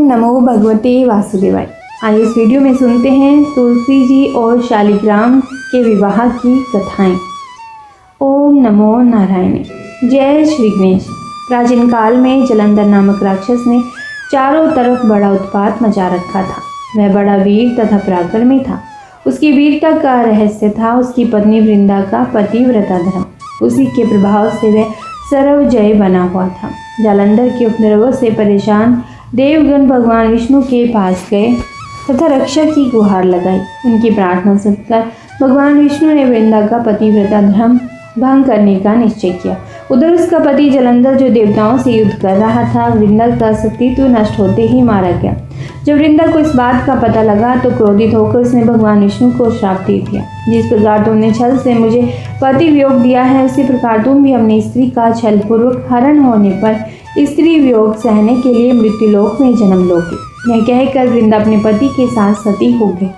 नमो भगवते वासुदेवाय। आज इस वीडियो में सुनते हैं तुलसी जी और शालिग्राम के विवाह की कथाएं। ओम नमो नारायण। जय श्री गणेश। प्राचीन काल में जलंधर नामक राक्षस ने चारों तरफ बड़ा उत्पात मचा रखा था। वह बड़ा वीर तथा पराक्रमी था। उसकी वीरता का रहस्य था उसकी पत्नी वृंदा का पतिव्रता धर्म। उसी के प्रभाव से वह सर्वजय बना हुआ था। जालंधर के उपद्रवों से परेशान देवगण भगवान विष्णु के पास गए तथा रक्षा की गुहार लगाई। उनकी प्रार्थना सुनकर भगवान विष्णु ने वृंदा का पतिव्रता धर्म भंग करने का निश्चय किया। उधर उसका पति जलंधर जो देवताओं से युद्ध कर रहा था, वृंदा का अस्तित्व नष्ट होते ही मारा गया। जब वृंदा को इस बात का पता लगा तो क्रोधित होकर उसने भगवान विष्णु को श्राप दे दिया। जिस प्रकार तुमने छल से मुझे पति वियोग दिया है, उसी प्रकार तुम भी अपनी स्त्री का छल पूर्वक हरण होने पर स्त्री वियोग सहने के लिए मृत्युलोक में जन्म लोगे। यह कहकर वृंदा अपने पति के साथ सती हो गई।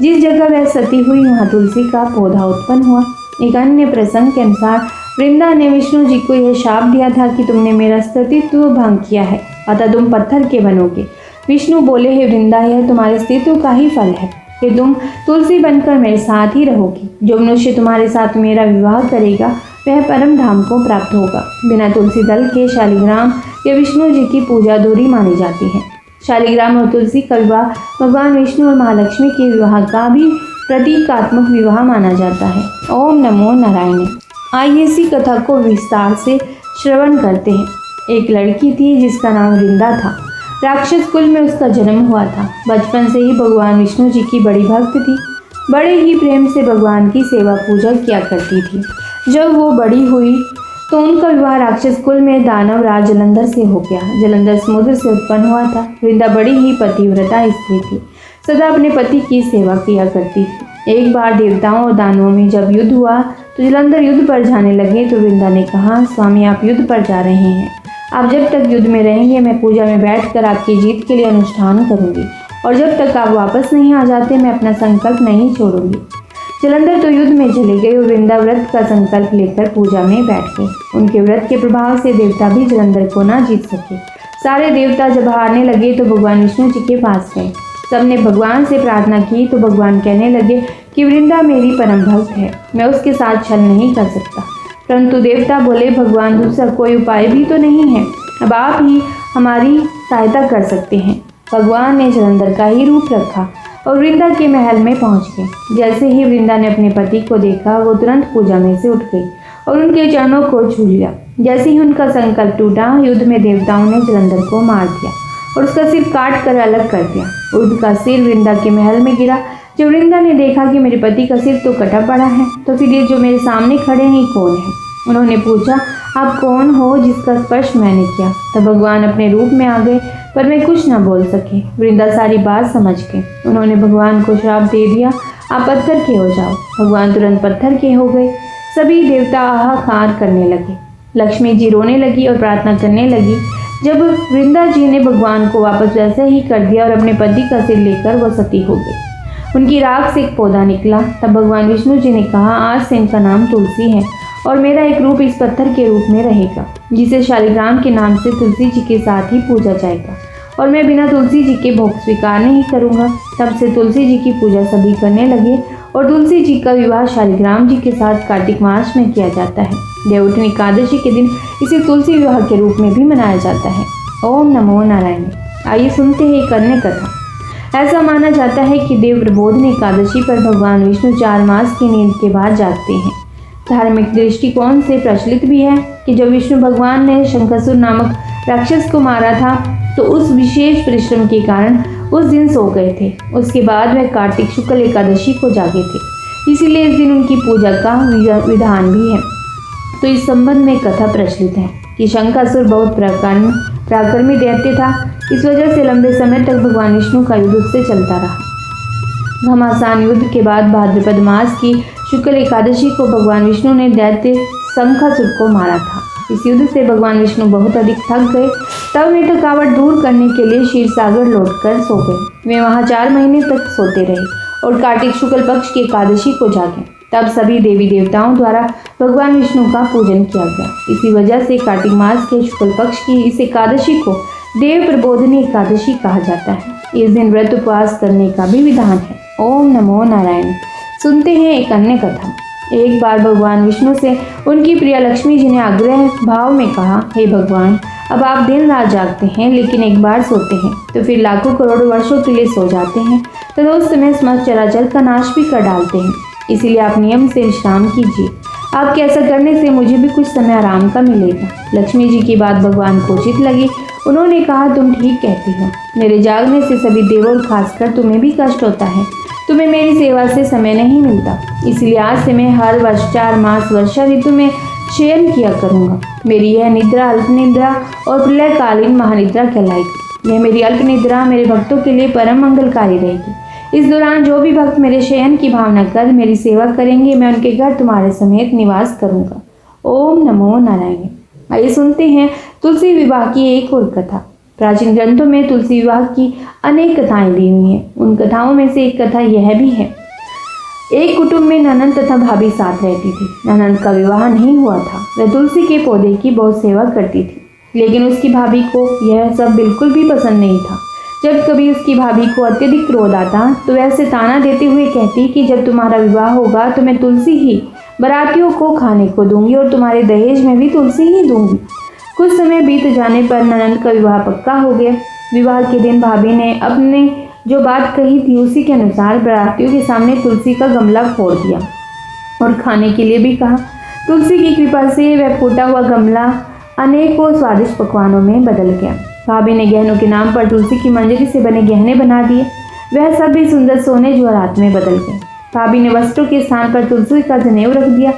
जिस जगह वह सती हुई वहाँ तुलसी का पौधा उत्पन्न हुआ। एक अन्य प्रसंग के अनुसार वृंदा ने विष्णु जी को यह शाप दिया था कि तुमने मेरा अस्तित्व भंग किया है, अतः तुम पत्थर के बनोगे। विष्णु बोले, हे वृंदा, यह तुम्हारे अस्तित्व का ही फल है कि तुम तुलसी बनकर मेरे साथ ही रहोगी। जो मनुष्य तुम्हारे साथ मेरा विवाह करेगा वह परम धाम को प्राप्त होगा। बिना तुलसी दल के शालिग्राम या विष्णु जी की पूजा अधूरी मानी जाती है। शालिग्राम और तुलसी का विवाह भगवान विष्णु और महालक्ष्मी के विवाह का भी प्रतीकात्मक विवाह माना जाता है। ओम नमो नारायण। आइए इसी कथा को विस्तार से श्रवण करते हैं। एक लड़की थी जिसका नाम वृंदा था। राक्षस कुल में उसका जन्म हुआ था। बचपन से ही भगवान विष्णु जी की बड़ी भक्त थी। बड़े ही प्रेम से भगवान की सेवा पूजा किया करती थी। जब वो बड़ी हुई तो उनका विवाह राक्षस कुल में दानव राज जलंधर से हो गया। जलंधर समुद्र से उत्पन्न हुआ था। वृंदा बड़ी ही पतिव्रता स्त्री थी, सदा अपने पति की सेवा किया करती थी। एक बार देवताओं और दानवों में जब युद्ध हुआ तो जलंधर युद्ध पर जाने लगे तो वृंदा ने कहा, स्वामी आप युद्ध पर जा रहे हैं, आप जब तक युद्ध में रहेंगे मैं पूजा में बैठकर आपकी जीत के लिए अनुष्ठान करूंगी, और जब तक आप वापस नहीं आ जाते मैं अपना संकल्प नहीं छोड़ूंगी। जलंधर तो युद्ध में चले गए और वृंदा व्रत का संकल्प लेकर पूजा में बैठ गए। उनके व्रत के प्रभाव से देवता भी जलंधर को ना जीत सके। सारे देवता जब हारने लगे तो भगवान विष्णु जी के पास गए। सबने भगवान से प्रार्थना की तो भगवान कहने लगे कि वृंदा मेरी परम भक्त है, मैं उसके साथ छल नहीं कर सकता। परंतु देवता बोले, भगवान दूसरा कोई उपाय भी तो नहीं है, अब आप ही हमारी सहायता कर सकते हैं। भगवान ने जलंधर का ही रूप रखा और वृंदा के महल में पहुंच गए। जैसे ही वृंदा ने अपने पति को देखा वो तुरंत पूजा में से उठ गई और उनके चरणों को छू लिया। जैसे ही उनका संकल्प टूटा, युद्ध में देवताओं ने जलंधर को मार दिया और उसका सिर काट कर अलग कर दिया। उसका सिर वृंदा के महल में गिरा। जब वृंदा ने देखा कि मेरे पति का सिर तो कटा पड़ा है, तो फिर ये जो मेरे सामने खड़े हैं कौन है? उन्होंने पूछा, आप कौन हो जिसका स्पर्श मैंने किया? तब भगवान अपने रूप में आ गए, पर मैं कुछ न बोल सके। वृंदा सारी बात समझ गई। उन्होंने भगवान को श्राप दे दिया, आप पत्थर के हो जाओ। भगवान तुरंत पत्थर के हो गए। सभी देवता हाहाकार करने लगे। लक्ष्मी जी रोने लगी और प्रार्थना करने लगी। जब वृंदा जी ने भगवान को वापस वैसे ही कर दिया और अपने पति का सिर लेकर वो सती हो गई। उनकी राख से एक पौधा निकला। तब भगवान विष्णु जी ने कहा, आज से इनका नाम तुलसी है और मेरा एक रूप इस पत्थर के रूप में रहेगा, जिसे शालिग्राम के नाम से तुलसी जी के साथ ही पूजा जाएगा, और मैं बिना तुलसी जी के भोग स्वीकार नहीं करूँगा। तब से तुलसी जी की पूजा सभी करने लगे और तुलसी जी का विवाह शालिग्राम जी के साथ कार्तिक मास में किया जाता है। देवउठनी एकादशी के दिन इसे तुलसी विवाह के रूप में भी मनाया जाता है। ओम नमो नारायण। आइए सुनते हैं एक अन्य कथा। ऐसा माना जाता है कि देव प्रबोधन एकादशी पर भगवान विष्णु 4 मास की नींद के बाद जागते हैं। धार्मिक दृष्टिकोण से प्रचलित भी है कि जब विष्णु भगवान ने शंखासुर नामक राक्षस को मारा था तो उस विशेष परिश्रम के कारण उस दिन सो गए थे। उसके बाद वह कार्तिक शुक्ल एकादशी को जागे थे, इसीलिए इस दिन उनकी पूजा का विधान भी है। तो इस संबंध में कथा प्रचलित है कि शंखासुर बहुत पराक्रमी दैत्य था। इस वजह से लंबे समय तक भगवान विष्णु का युद्ध उससे चलता रहा। घमासान युद्ध के बाद भाद्रपद मास की शुक्ल एकादशी को भगवान विष्णु ने दैत्य शंखासुर को मारा था। इस युद्ध से भगवान विष्णु बहुत अधिक थक गए। तब वे थकावट दूर करने के लिए क्षीर सागर लौटकर सो गए। वे वहां 4 महीने तक सोते रहे और कार्तिक शुक्ल पक्ष की एकादशी को जागे। तब सभी देवी देवताओं द्वारा भगवान विष्णु का पूजन किया गया। इसी वजह से कार्तिक मास के शुक्ल पक्ष की इस एकादशी को देव प्रबोधिनी एकादशी कहा जाता है। इस दिन व्रत उपवास करने का भी विधान है। ओम नमो नारायण। सुनते हैं एक अन्य कथा। एक बार भगवान विष्णु से उनकी प्रिय लक्ष्मी जी ने आग्रह भाव में कहा, हे भगवान, अब आप दिन रात जागते हैं लेकिन एक बार सोते हैं तो फिर लाखों करोड़ों वर्षों के लिए सो जाते हैं तथा उस समय समस्त चराचर का नाश भी कर डालते हैं। इसीलिए आप नियम से विश्राम कीजिए। आपके ऐसा करने से मुझे भी कुछ समय आराम का मिलेगा। लक्ष्मी जी की बात भगवान को उचित लगी। उन्होंने कहा, तुम ठीक कहती हो। मेरे जागने से सभी देवों और खासकर तुम्हें भी कष्ट होता है। तुम्हें मेरी सेवा से समय नहीं मिलता, इसलिए आज से मैं हर वर्ष 4 मास वर्षा ऋतु में शयन किया करूंगा। मेरी यह निद्रा अल्प निद्रा और प्रलयकालीन महानिद्रा कहलाएगी। यह मेरी अल्प निद्रा मेरे भक्तों के लिए परम मंगलकारी रहेगी। इस दौरान जो भी भक्त मेरे शयन की भावना कर मेरी सेवा करेंगे, मैं उनके घर तुम्हारे समेत निवास करूंगा। ओम नमो नारायण। आइए सुनते हैं तुलसी विवाह की एक और कथा। प्राचीन ग्रंथों में तुलसी विवाह की अनेक कथाएं दी हुई हैं। उन कथाओं में से एक कथा यह भी है। एक कुटुंब में ननंद तथा भाभी साथ रहती थी। ननंद का विवाह नहीं हुआ था। वह तुलसी के पौधे की बहुत सेवा करती थी, लेकिन उसकी भाभी को यह सब बिल्कुल भी पसंद नहीं था। जब कभी उसकी भाभी को अत्यधिक क्रोध आता तो वह उसे ताना देते हुए कहती कि जब तुम्हारा विवाह होगा तो मैं तुलसी ही बारातियों को खाने को दूंगी और तुम्हारे दहेज में भी तुलसी ही दूंगी। कुछ समय बीत जाने पर ननंद का विवाह पक्का हो गया। विवाह के दिन भाभी ने अपने जो बात कही थी उसी के अनुसार बारातियों के सामने तुलसी का गमला फोड़ दिया और खाने के लिए भी कहा। तुलसी की कृपा से वह फूटा हुआ गमला अनेकों स्वादिष्ट पकवानों में बदल गया। भाभी ने गहनों के नाम पर तुलसी की मंजरी से बने गहने बना दिए। वह सब भी सुंदर सोने ज्वारात में बदल गए। भाभी ने वस्त्रों के स्थान पर तुलसी का जनेऊ रख दिया।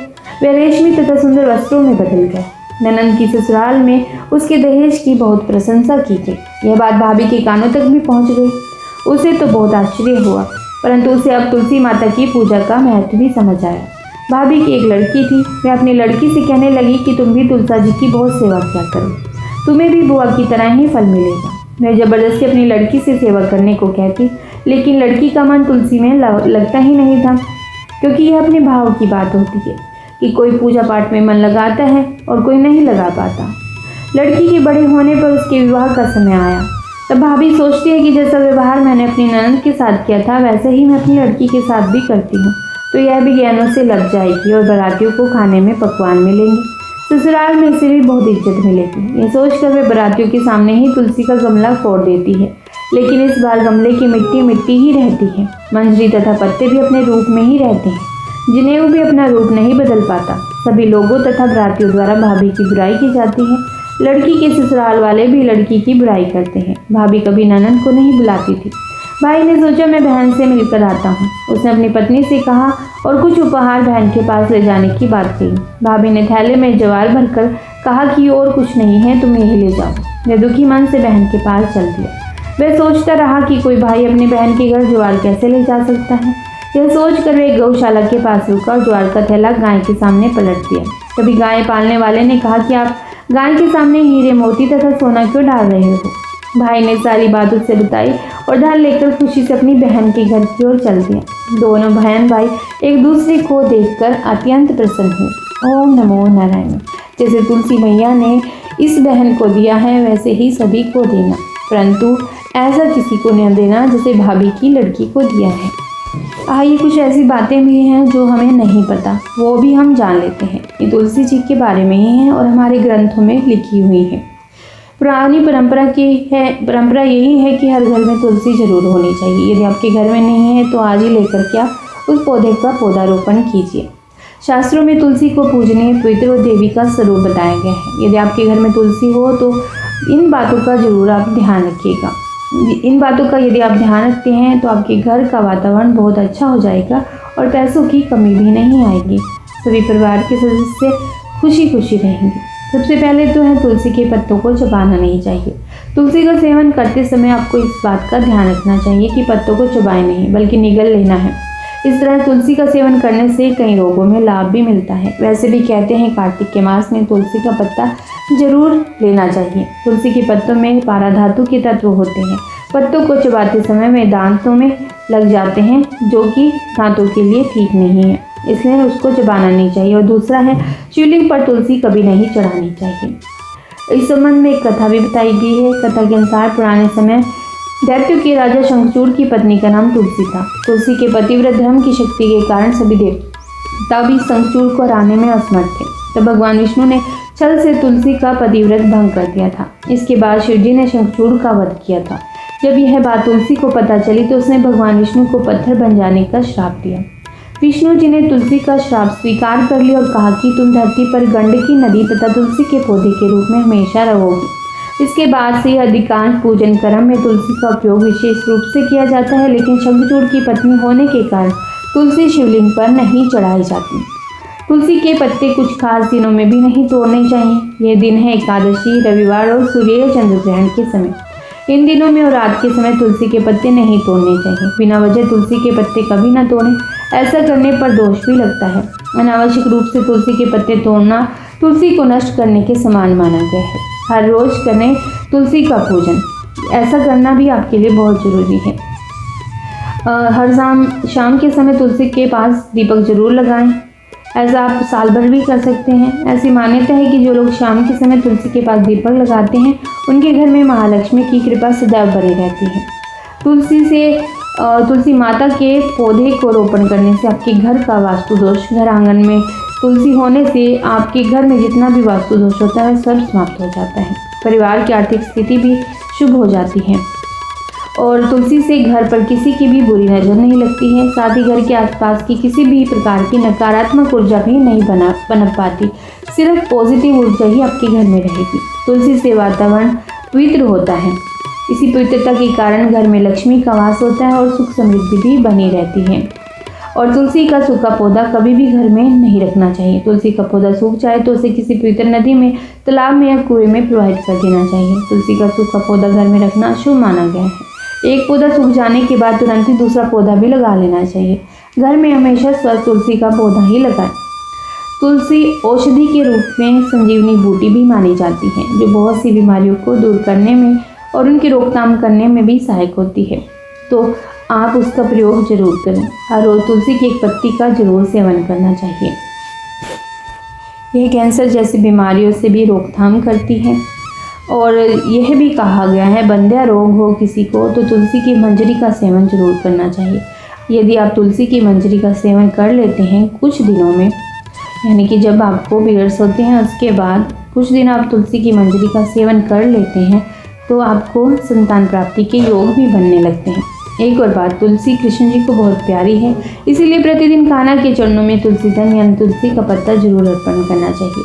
वह रेशमी तथा सुंदर वस्त्रों में बदल गए। ननंद की ससुराल में उसके दहेज की बहुत प्रशंसा की गई। यह बात भाभी के कानों तक भी पहुंच गई। उसे तो बहुत आश्चर्य हुआ, परंतु उसे अब तुलसी माता की पूजा का महत्व भी समझ आया। भाभी की एक लड़की थी। वह अपनी लड़की से कहने लगी कि तुम भी तुलसा जी की बहुत सेवा किया करो, तुम्हें भी बुआ की तरह ही फल मिलेगा। वह जबरदस्ती अपनी लड़की से सेवा करने को कहती, लेकिन लड़की का मन तुलसी में लगता ही नहीं था, क्योंकि यह अपने भाव की बात होती है कि कोई पूजा पाठ में मन लगाता है और कोई नहीं लगा पाता। लड़की के बड़े होने पर उसके विवाह का समय आया। तब भाभी सोचती है कि जैसा व्यवहार मैंने अपनी ननद के साथ किया था वैसे ही मैं अपनी लड़की के साथ भी करती हूँ, तो यह भी गहनों से लग जाएगी और बारातियों को खाने में पकवान मिलेंगे। ससुराल में इसे भी बहुत इज्जत मिलेगी। ये सोचकर वे बारातियों के सामने ही तुलसी का गमला फोड़ देती है, लेकिन इस बार गमले की मिट्टी मिट्टी ही रहती है। मंजरी तथा पत्ते भी अपने रूप में ही रहते हैं। जनेऊ भी अपना रूप नहीं बदल पाता। सभी लोगों तथा बारातियों द्वारा भाभी की बुराई की जाती है। लड़की के ससुराल वाले भी लड़की की बुराई करते हैं। भाभी कभी ननंद को नहीं बुलाती थी। भाई ने सोचा मैं बहन से मिलकर आता हूँ। उसने अपनी पत्नी से कहा और कुछ उपहार बहन के पास ले जाने की बात कही। भाभी ने थैले में ज्वार भरकर कहा कि और कुछ नहीं है, तुम यही ले जाओ। वह दुखी मन से बहन के पास चल दिया। वह सोचता रहा कि कोई भाई अपनी बहन के घर ज्वार कैसे ले जा सकता है। यह सोचकर वे गौशाला के पास रुका और ज्वार का थैला गाय के सामने पलट दिया। तभी गाय पालने वाले ने कहा कि आप गाय के सामने हीरे मोती तथा सोना क्यों डाल रहे हो। भाई ने सारी बात उससे बताई और धन लेकर खुशी से अपनी बहन के घर की ओर चल दिया। दोनों बहन भाई एक दूसरे को देखकर अत्यंत प्रसन्न हुए। ओम नमो नारायण। जैसे तुलसी मैया ने इस बहन को दिया है वैसे ही सभी को देना, परंतु ऐसा किसी को न देना जैसे भाभी की लड़की को दिया है। आइए कुछ ऐसी बातें भी हैं जो हमें नहीं पता, वो भी हम जान लेते हैं। ये तुलसी जी के बारे में ही है और हमारे ग्रंथों में लिखी हुई है। पुरानी परंपरा यही है कि हर घर में तुलसी जरूर होनी चाहिए। यदि आपके घर में नहीं है तो आज ही लेकर के आप उस पौधे का पौधारोपण कीजिए। शास्त्रों में तुलसी को पूजनीय, पवित्र और देवी का स्वरूप बताया गया है। यदि आपके घर में तुलसी हो तो इन बातों का जरूर आप ध्यान रखिएगा। इन बातों का यदि आप ध्यान रखते हैं तो आपके घर का वातावरण बहुत अच्छा हो जाएगा और पैसों की कमी भी नहीं आएगी। सभी परिवार के सदस्य खुशी खुशी रहेंगे। सबसे पहले तो है तुलसी के पत्तों को चबाना नहीं चाहिए। तुलसी का सेवन करते समय आपको इस बात का ध्यान रखना चाहिए कि पत्तों को चबाएं नहीं बल्कि निगल लेना है। इस तरह तुलसी का सेवन करने से कई रोगों में लाभ भी मिलता है। वैसे भी कहते हैं कार्तिक के मास में तुलसी का पत्ता जरूर लेना चाहिए। तुलसी के पत्तों में पाराधातु के तत्व होते हैं। पत्तों को चबाते समय वे दांतों में लग जाते हैं, जो कि दांतों के लिए ठीक नहीं है, इसलिए उसको चबाना नहीं चाहिए। और दूसरा है शिवलिंग पर तुलसी कभी नहीं चढ़ानी चाहिए। इस संबंध में एक कथा भी बताई गई है। कथा के अनुसार पुराने समय दैत्यों के राजा शंखचूड़ की पत्नी का नाम तुलसी था। तुलसी के पतिव्रत धर्म की शक्ति के कारण सभी देवता भी शंखचूड़ को हराने में असमर्थ थे। तब भगवान विष्णु ने छल से तुलसी का पतिव्रत भंग कर दिया था। इसके बाद शिवजी ने शंखचूड़ का वध किया था। जब यह बात तुलसी को पता चली तो उसने भगवान विष्णु को पत्थर बन जाने का श्राप दिया। विष्णु जी ने तुलसी का श्राप स्वीकार कर लिया और कहा कि तुम धरती पर गंडकी नदी तथा तुलसी के पौधे के रूप में हमेशा रहोगी। इसके बाद से अधिकांश पूजन कर्म में तुलसी का उपयोग विशेष रूप से किया जाता है, लेकिन शंखचूड़ की पत्नी होने के कारण तुलसी शिवलिंग पर नहीं चढ़ाई जाती। तुलसी के पत्ते कुछ खास दिनों में भी नहीं तोड़ने चाहिए। यह दिन है एकादशी, रविवार और सूर्य या चंद्र ग्रहण के समय। इन दिनों में और रात के समय तुलसी के पत्ते नहीं तोड़ने चाहिए। बिना वजह तुलसी के पत्ते कभी ना तोड़ें, ऐसा करने पर दोष भी लगता है। अनावश्यक रूप से तुलसी के पत्ते तोड़ना तुलसी को नष्ट करने के समान माना गया है। हर रोज करें तुलसी का पूजन, ऐसा करना भी आपके लिए बहुत जरूरी है। हर शाम के समय तुलसी के पास दीपक जरूर लगाएं। ऐसा आप साल भर भी कर सकते हैं। ऐसी मान्यता है कि जो लोग शाम के समय तुलसी के पास दीपक लगाते हैं उनके घर में महालक्ष्मी की कृपा सदैव बनी रहती है। तुलसी माता के पौधे को रोपण करने से आपके घर का वास्तु दोष, घर आंगन में तुलसी होने से आपके घर में जितना भी वास्तु दोष होता है सब समाप्त हो जाता है। परिवार की आर्थिक स्थिति भी शुभ हो जाती है और तुलसी से घर पर किसी की भी बुरी नज़र नहीं लगती है। साथ ही घर के आसपास की किसी भी प्रकार की नकारात्मक ऊर्जा भी नहीं पनप पाती। सिर्फ पॉजिटिव ऊर्जा ही आपके घर में रहेगी। तुलसी से वातावरण पवित्र होता है। इसी पवित्रता के कारण घर में लक्ष्मी का वास होता है और सुख समृद्धि भी बनी रहती है। और तुलसी का सूखा पौधा कभी भी घर में नहीं रखना चाहिए। तुलसी का पौधा सूख जाए तो उसे किसी पवित्र नदी में, तालाब में या कुएं में प्रवाहित कर देना चाहिए। तुलसी का सूखा पौधा घर में रखना शुभ माना गया है। एक पौधा सूख जाने के बाद तुरंत ही दूसरा पौधा भी लगा लेना चाहिए। घर में हमेशा स्वस्थ तुलसी का पौधा ही लगाएं। तुलसी औषधि के रूप में संजीवनी बूटी भी मानी जाती है, जो बहुत सी बीमारियों को दूर करने में और उनकी रोकथाम करने में भी सहायक होती है। तो आप उसका प्रयोग जरूर करें। हर रोज तुलसी की एक पत्ती का जरूर सेवन करना चाहिए। यह कैंसर जैसी बीमारियों से भी रोकथाम करती है और यह भी कहा गया है बंध्या रोग हो किसी को तो तुलसी की मंजरी का सेवन जरूर करना चाहिए। यदि आप तुलसी की मंजरी का सेवन कर लेते हैं कुछ दिनों में, यानी कि जब आपको पीरियड्स होते हैं उसके बाद कुछ दिन आप तुलसी की मंजरी का सेवन कर लेते हैं तो आपको संतान प्राप्ति के योग भी बनने लगते हैं। एक और बात, तुलसी कृष्ण जी को बहुत प्यारी है, इसीलिए प्रतिदिन कान्हा के चरणों में तुलसी दल यानी तुलसी का पत्ता जरूर अर्पण करना चाहिए।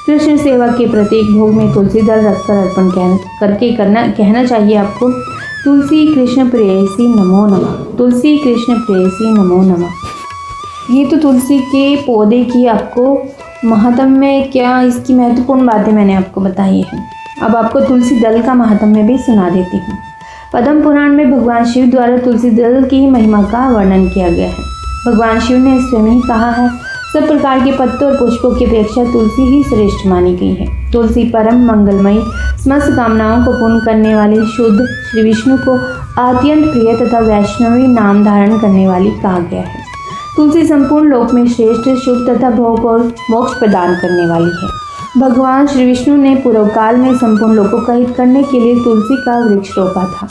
कृष्ण सेवा के प्रत्येक भोग में तुलसी दल रखकर अर्पण कहना चाहिए आपको, तुलसी कृष्ण प्रेयसी नमो नमः। तुलसी कृष्ण प्रेयसी नमो नमः। ये तो तुलसी के पौधे की आपको महात्म्य, क्या इसकी महत्वपूर्ण बातें मैंने आपको बताई है। अब आपको तुलसी दल का महात्म्य भी सुना देती हूँ। पद्म पुराण में भगवान शिव द्वारा तुलसी दल की महिमा का वर्णन किया गया है। भगवान शिव ने स्वयं ही कहा है, सब प्रकार के पत्तों और पुष्पों की अपेक्षा तुलसी ही श्रेष्ठ मानी गई है। तुलसी परम मंगलमयी, समस्त कामनाओं को पूर्ण करने वाली, शुद्ध, श्री विष्णु को अत्यंत प्रिय तथा वैष्णवी नाम धारण करने वाली कहा गया है। तुलसी संपूर्ण लोक में श्रेष्ठ, शुभ तथा भोग और मोक्ष प्रदान करने वाली है। भगवान श्री विष्णु ने पूर्व काल में संपूर्ण लोगों का हित करने के लिए तुलसी का वृक्ष रोपा था।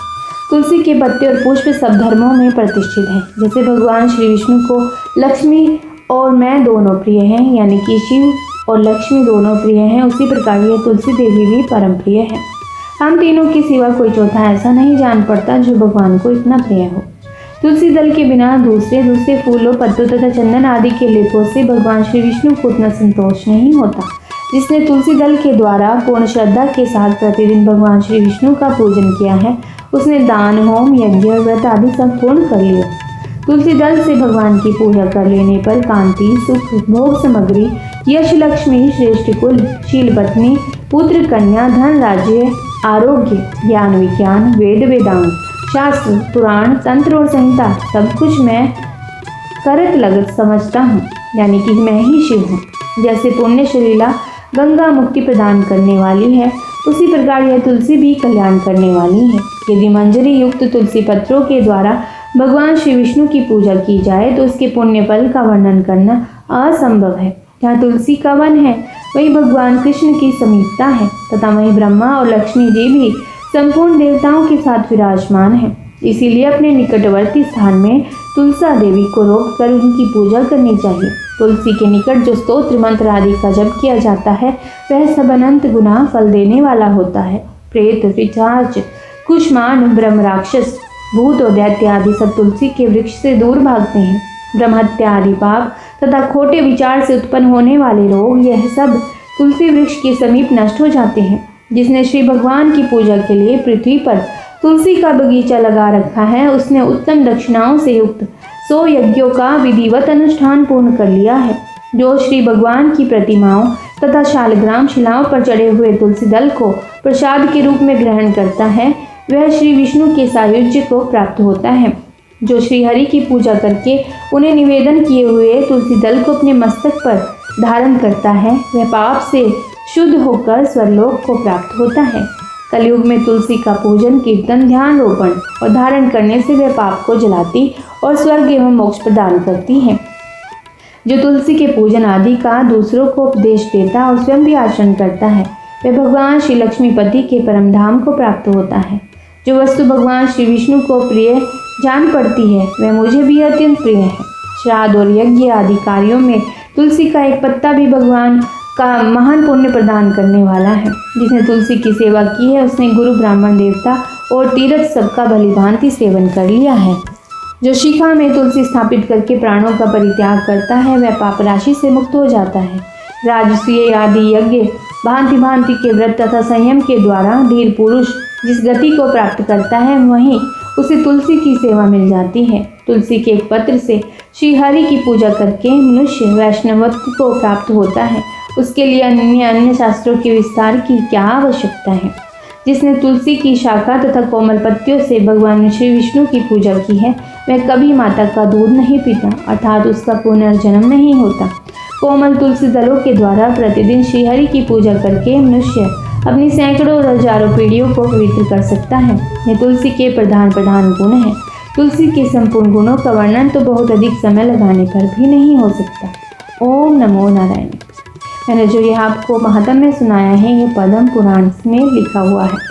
तुलसी के पत्ते और पुष्प सब धर्मों में प्रतिष्ठित हैं। जैसे भगवान श्री विष्णु को लक्ष्मी और मैं दोनों प्रिय हैं, यानी कि शिव और लक्ष्मी दोनों प्रिय हैं, उसी प्रकार ये तुलसी देवी भी परम प्रिय है। हम तीनों के सिवा कोई चौथा ऐसा नहीं जान पड़ता जो भगवान को इतना प्रिय हो। तुलसी दल के बिना दूसरे फूलों, पत्तों तथा चंदन आदि के लेपों से भगवान श्री विष्णु को उतना संतोष नहीं होता। जिसने तुलसी दल के द्वारा पूर्ण श्रद्धा के साथ प्रतिदिन भगवान श्री विष्णु का पूजन किया है, उसने दान, होम, यज्ञ, व्रत आदि सब पूर्ण कर लिया। तुलसी दल से भगवान की पूजा कर लेने पर कांति, सुख, भोग सामग्री, यश, लक्ष्मी, श्रेष्ठ कुल, शील पत्नी, पुत्र, कन्या, धन, राज्य, आरोग्य, ज्ञान, विज्ञान, वेद, वेदांग, शास्त्र, पुराण, तंत्र और संहिता सब कुछ मैं करत लगत समझता हूँ, यानी कि मैं ही शिव हूँ। जैसे पुण्य श्रीला गंगा मुक्ति प्रदान करने वाली है, उसी प्रकार यह तुलसी भी कल्याण करने वाली है। यदि मंजरी युक्त तुलसी पत्रों के द्वारा भगवान श्री विष्णु की पूजा की जाए तो उसके पुण्य फल का वर्णन करना असंभव है। जहाँ तुलसी का वन है वही भगवान कृष्ण की समीपता है तथा वहीं ब्रह्मा और लक्ष्मी जी भी संपूर्ण देवताओं के साथ विराजमान हैं। इसीलिए अपने निकटवर्ती स्थान में तुलसा देवी को रोककर उनकी पूजा करनी चाहिए। तुलसी के निकट जो स्तोत्र मंत्र आदि का जप किया जाता है वह सब अनंत गुना फल देने वाला होता है। प्रेत, पिशाच, कुष्मांड, ब्रह्म, राक्षस, भूत और दैत्य आदि सब तुलसी के वृक्ष से दूर भागते हैं। ब्रह्महत्या आदि पाप तथा खोटे विचार से उत्पन्न होने वाले रोग यह सब तुलसी वृक्ष के समीप नष्ट हो जाते हैं। जिसने श्री भगवान की पूजा के लिए पृथ्वी पर तुलसी का बगीचा लगा रखा है उसने उत्तम दक्षिणाओं से युक्त 100 यज्ञों का विधिवत अनुष्ठान पूर्ण कर लिया है। जो श्री भगवान की प्रतिमाओं तथा शालग्राम शिलाओं पर चढ़े हुए तुलसी दल को प्रसाद के रूप में ग्रहण करता है वह श्री विष्णु के सायुज्य को प्राप्त होता है। जो श्री हरि की पूजा करके उन्हें निवेदन किए हुए तुलसी दल को अपने मस्तक पर धारण करता है वह पाप से शुद्ध होकर स्वर्लोक को प्राप्त होता है। कलयुग में तुलसी का पूजन, कीर्तन, ध्यान, रोपण और धारण करने से वह पाप को जलाती और स्वर्ग एवं मोक्ष प्रदान करती है। जो तुलसी के पूजन आदि का दूसरों को उपदेश देता और स्वयं भी आचरण करता है वह भगवान श्री लक्ष्मीपति के परम धाम को प्राप्त होता है। जो वस्तु भगवान श्री विष्णु को प्रिय जान पड़ती है वह मुझे भी अत्यंत प्रिय है। श्राद्ध और यज्ञ आदि कार्यों में तुलसी का एक पत्ता भी भगवान का महान पुण्य प्रदान करने वाला है। जिसने तुलसी की सेवा की है उसने गुरु, ब्राह्मण, देवता और तीर्थ सबका भलीभांति सेवन कर लिया है। जो शिखा में तुलसी स्थापित करके प्राणों का परित्याग करता है वह पाप राशि से मुक्त हो जाता है। राजसूय आदि यज्ञ, भांति भांति के व्रत तथा संयम के द्वारा धीर पुरुष जिस गति को प्राप्त करता है वहीं उसे तुलसी की सेवा मिल जाती है। तुलसी के एक पत्र से श्री हरि की पूजा करके मनुष्य वैष्णवत्व को प्राप्त होता है। उसके लिए अन्य शास्त्रों के विस्तार की क्या आवश्यकता है। जिसने तुलसी की शाखा तथा कोमल पत्तियों से भगवान श्री विष्णु की पूजा की है वह कभी माता का दूध नहीं पीता अर्थात उसका पुनर्जन्म नहीं होता। कोमल तुलसी दलों के द्वारा प्रतिदिन श्रीहरि की पूजा करके मनुष्य अपनी सैकड़ों और हजारों पीढ़ियों को पवित्र कर सकता है। यह तुलसी के प्रधान गुण है। तुलसी के संपूर्ण गुणों का वर्णन तो बहुत अधिक समय लगाने पर भी नहीं हो सकता। ओम नमो नारायण। मैंने जो यह आपको महात्म्य सुनाया है यह पद्म पुराण में लिखा हुआ है।